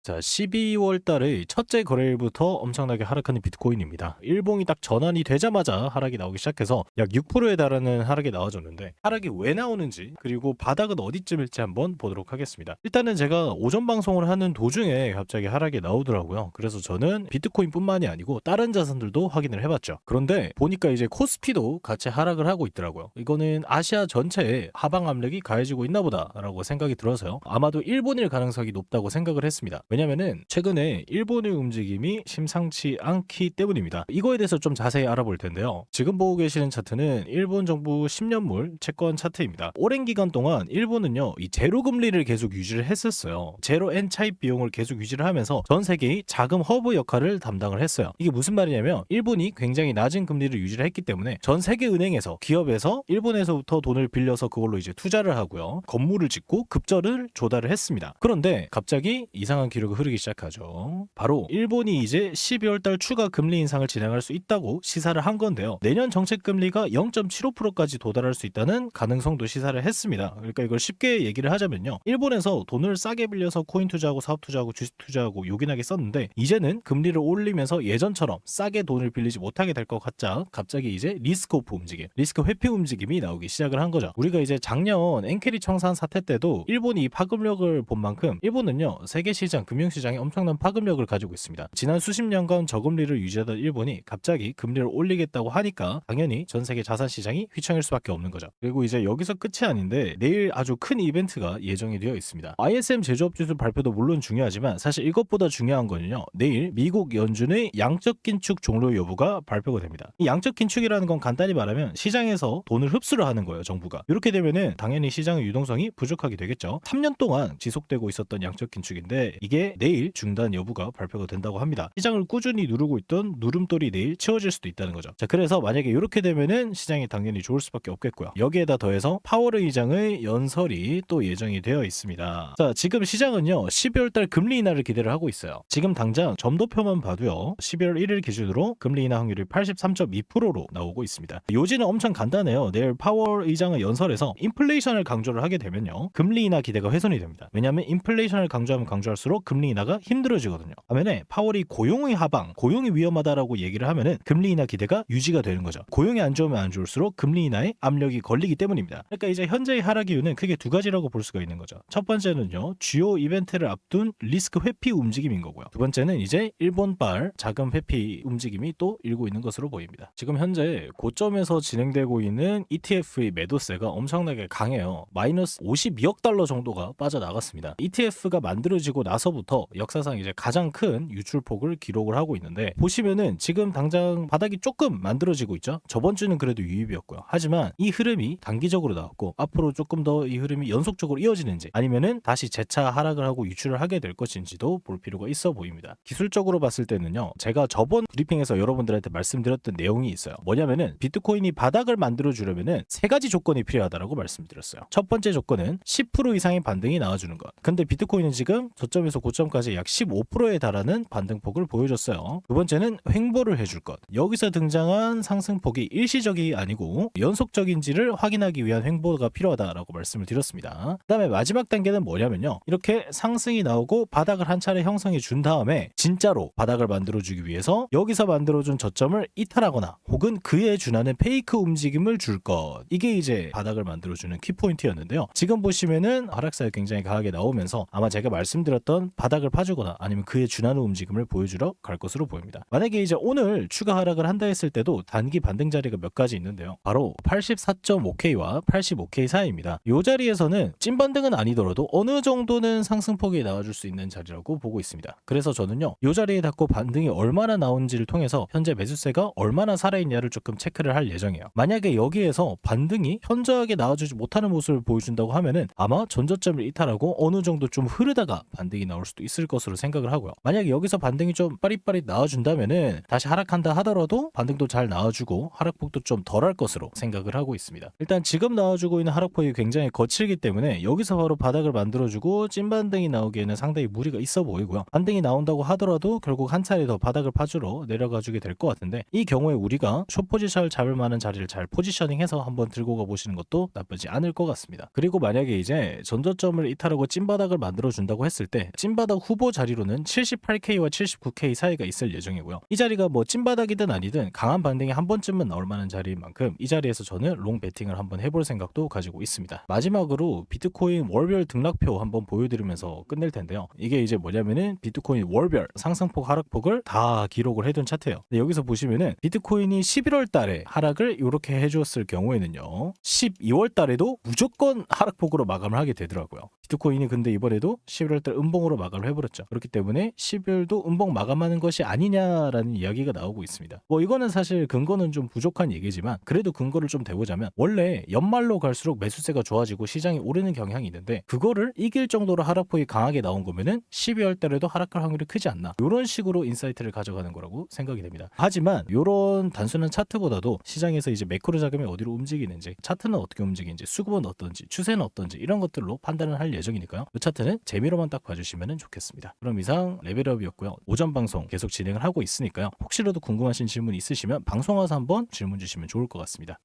자, 12월 달의 첫째 거래일부터 엄청나게 하락하는 비트코인입니다. 일봉이 딱 전환이 되자마자 하락이 나오기 시작해서 약 6%에 달하는 하락이 나와줬는데, 하락이 왜 나오는지 그리고 바닥은 어디쯤일지 한번 보도록 하겠습니다. 일단은 제가 오전 방송을 하는 도중에 갑자기 하락이 나오더라고요. 그래서 저는 비트코인뿐만이 아니고 다른 자산들도 확인을 해봤죠. 그런데 보니까 이제 코스피도 같이 하락을 하고 있더라고요. 이거는 아시아 전체에 하방 압력이 가해지고 있나 보다라고 생각이 들어서요. 아마도 일본일 가능성이 높다고 생각을 했습니다. 왜냐면은 최근에 일본의 움직임이 심상치 않기 때문입니다. 이거에 대해서 좀 자세히 알아볼 텐데요. 지금 보고 계시는 차트는 일본 정부 10년물 채권 차트입니다. 오랜 기간 동안 일본은요, 이 제로 금리를 계속 유지를 했었어요. 제로 N 차입 비용을 계속 유지를 하면서 전 세계의 자금 허브 역할을 담당을 했어요. 이게 무슨 말이냐면, 일본이 굉장히 낮은 금리를 유지를 했기 때문에 전 세계 은행에서, 기업에서 일본에서부터 돈을 빌려서 그걸로 이제 투자를 하고요, 건물을 짓고 급저를 조달을 했습니다. 그런데 갑자기 이상한 기록이 흐르기 시작하죠. 바로 일본이 이제 12월 달 추가 금리 인상을 진행할 수 있다고 시사를 한 건데요. 내년 정책 금리가 0.75%까지 도달할 수 있다는 가능성도 시사를 했습니다. 그러니까 이걸 쉽게 얘기를 하자면요, 일본에서 돈을 싸게 빌려서 코인 투자하고 사업 투자하고 주식 투자하고 요긴하게 썼는데, 이제는 금리를 올리면서 예전처럼 싸게 돈을 빌리지 못하게 될 것 같자 갑자기 이제 리스크 오프 움직임, 리스크 회피 움직임이 나오기 시작을 한 거죠. 우리가 이제 작년 엔캐리 청산 사태 때도 일본이 이 파급력을 본 만큼 일본은요, 세계 시장, 금융시장에 엄청난 파급력을 가지고 있습니다. 지난 수십 년간 저금리를 유지하던 일본이 갑자기 금리를 올리겠다고 하니까 당연히 전 세계 자산시장이 휘청일 수밖에 없는 거죠. 그리고 이제 여기서 끝이 아닌데, 내일 아주 큰 이벤트가 예정이 되어 있습니다. ISM 제조업 지수 발표도 물론 중요하지만 사실 이것보다 중요한 거는요, 내일 미국 연준의 양적 긴축 종료 여부가 발표가 됩니다. 이 양적 긴축이라는 건 간단히 말하면 시장에서 돈을 흡수를 하는 거예요, 정부가. 이렇게 되면은 당연히 시장의 유동성이 부족하게 되겠죠. 3년 동안 지속되고 있었던 양적 긴축인데, 이게 내일 중단 여부가 발표가 된다고 합니다. 시장을 꾸준히 누르고 있던 누름돌이 내일 채워질 수도 있다는 거죠. 자, 그래서 만약에 이렇게 되면은 시장이 당연히 좋을 수밖에 없겠고요. 여기에다 더해서 파월 의장의 연설이 또 예정이 되어 있습니다. 자, 지금 시장은요, 12월 달 금리 인하를 기대를 하고 있어요. 지금 당장 점도표만 봐도요, 12월 1일 기준으로 금리 인하 확률이 83.2%로 나오고 있습니다. 요지는 엄청 간단해요. 내일 파월 의장의 연설에서 인플레이션을 강조를 하게 되면요, 금리 인하 기대가 훼손이 됩니다. 왜냐하면 인플레이션을 강조하면 강조할수록 금리 인하가 힘들어지거든요. 반면에 파월이 고용의 하방, 고용이 위험하다라고 얘기를 하면은 금리 인하 기대가 유지가 되는 거죠. 고용이 안 좋으면 안 좋을수록 금리 인하에 압력이 걸리기 때문입니다. 그러니까 이제 현재의 하락 이유는 크게 두 가지라고 볼 수가 있는 거죠. 첫 번째는요, 주요 이벤트를 앞둔 리스크 회피 움직임인 거고요. 두 번째는 이제 일본발 자금 회피 움직임이 또 일고 있는 것으로 보입니다. 지금 현재 고점에서 진행되고 있는 ETF의 매도세가 엄청나게 강해요. 마이너스 52억 달러 정도가 빠져나갔습니다. ETF가 만들어지고 나서부터 역사상 이제 가장 큰 유출폭을 기록을 하고 있는데, 보시면은 지금 당장 바닥이 조금 만들어지고 있죠. 저번 주는 그래도 유입이었고요. 하지만 이 흐름이 단기적으로 나왔고, 앞으로 조금 더 이 흐름이 연속적으로 이어지는지, 아니면은 다시 재차 하락을 하고 유출을 하게 될 것인지도 볼 필요가 있어 보입니다. 기술적으로 봤을 때는요, 제가 저번 브리핑에서 여러분들한테 말씀드렸던 내용이 있어요. 뭐냐면은 비트코인이 바닥을 만들어 주려면은 세 가지 조건이 필요하다라고 말씀드렸어요. 첫 번째 조건은 10% 이상의 반등이 나와주는 것. 근데 비트코인은 지금 저점에서 고점까지 약 15%에 달하는 반등폭을 보여줬어요. 두 번째는 횡보를 해줄 것. 여기서 등장한 상승폭이 일시적이 아니고 연속적인지를 확인하기 위한 횡보가 필요하다라고 말씀을 드렸습니다. 그 다음에 마지막 단계는 뭐냐면요, 이렇게 상승이 나오고 바닥을 한 차례 형성해 준 다음에 진짜로 바닥을 만들어주기 위해서 여기서 만들어준 저점을 이탈하거나 혹은 그에 준하는 페이크 움직임을 줄 것. 이게 이제 바닥을 만들어주는 키포인트였는데요. 지금 보시면은 하락세가 굉장히 강하게 나오면서 아마 제가 말씀드렸던 바닥을 파주거나 아니면 그에 준하는 움직임을 보여주러 갈 것으로 보입니다. 만약에 이제 오늘 추가 하락을 한다 했을 때도 단기 반등 자리가 몇 가지 있는데요, 바로 84.5K와 85K 사이입니다. 이 자리에서는 찐 반등은 아니더라도 어느 정도는 상승폭이 나와줄 수 있는 자리라고 보고 있습니다. 그래서 저는요, 이 자리에 닿고 반등이 얼마나 나온지를 통해서 현재 매수세가 얼마나 살아있냐를 조금 체크를 할 예정이에요. 만약에 여기에서 반등이 현저하게 나와주지 못하는 모습을 보여준다고 하면은 아마 전저점을 이탈하고 어느 정도 좀 흐르다가 반등이 나올 수도 있을 것으로 생각을 하고요. 만약에 여기서 반등이 좀 빠릿빠릿 나와준다면은 다시 하락한다 하더라도 반등도 잘 나와주고 하락폭도 좀 덜할 것으로 생각을 하고 있습니다. 일단 지금 나와주고 있는 하락폭이 굉장히 거칠기 때문에 여기서 바로 바닥을 만들어주고 찐 반등이 나오기에는 상당히 무리가 있어 보이고요. 반등이 나온다고 하더라도 결국 한 차례 더 바닥을 파주러 내려가주게 될 것 같은데, 이 경우에 우리가 숏 포지션을 잡을 만한 자리를 잘 포지셔닝해서 한번 들고 가보시는 것도 나쁘지 않을 것 같습니다. 그리고 만약에 이제 전저점을 이탈하고 찐바닥을 만들어준다고 했을 때 찐바닥 후보 자리로는 78K와 79K 사이가 있을 예정이고요. 이 자리가 뭐 찐바닥이든 아니든 강한 반등이 한 번쯤은 나올 만한 자리인 만큼 이 자리에서 저는 롱 베팅을 한번 해볼 생각도 가지고 있습니다. 마지막으로 비트코인 월별 등락표 한번 보여드리면서 끝낼 텐데요. 이게 이제 뭐냐면은 비트코인 월별 상승폭 하락폭을 다 기록을 해둔 차트예요. 근데 여기서 보시면은 비트코인이 11월 달에 하락을 이렇게 해주었을 경우에는요, 12월 달에도 무조건 하락폭으로 마감을 하게 되더라고요. 비트코인이 근데 이번에도 11월 달 음봉으로 마감을 해버렸죠. 그렇기 때문에 12월도 음봉 마감하는 것이 아니냐라는 이야기가 나오고 있습니다. 뭐 이거는 사실 근거는 좀 부족한 얘기지만 그래도 근거를 좀 대보자면, 원래 연말로 갈수록 매수세가 좋아지고 시장이 오르는 경향이 있는데 그거를 이길 정도로 하락폭이 강하게 나온 거면은 12월 달에도 하락할 확률이 크지 않나, 이런 식으로 인사이트를 가져가는 거라고 생각이 됩니다. 하지만 이런 단순한 차트보다도 시장에서 이제 매크로 자금이 어디로 움직이는지, 차트는 어떻게 움직이는지, 수급은 어떤지, 추세는 어떤지, 이런 것들로 판단을 할 예정이니까요. 이 차트는 재미로만 딱 봐주시면 좋겠습니다. 그럼 이상 레벨업이었고요. 오전 방송 계속 진행을 하고 있으니까요. 혹시라도 궁금하신 질문 있으시면 방송 와서 한번 질문 주시면 좋을 것 같습니다.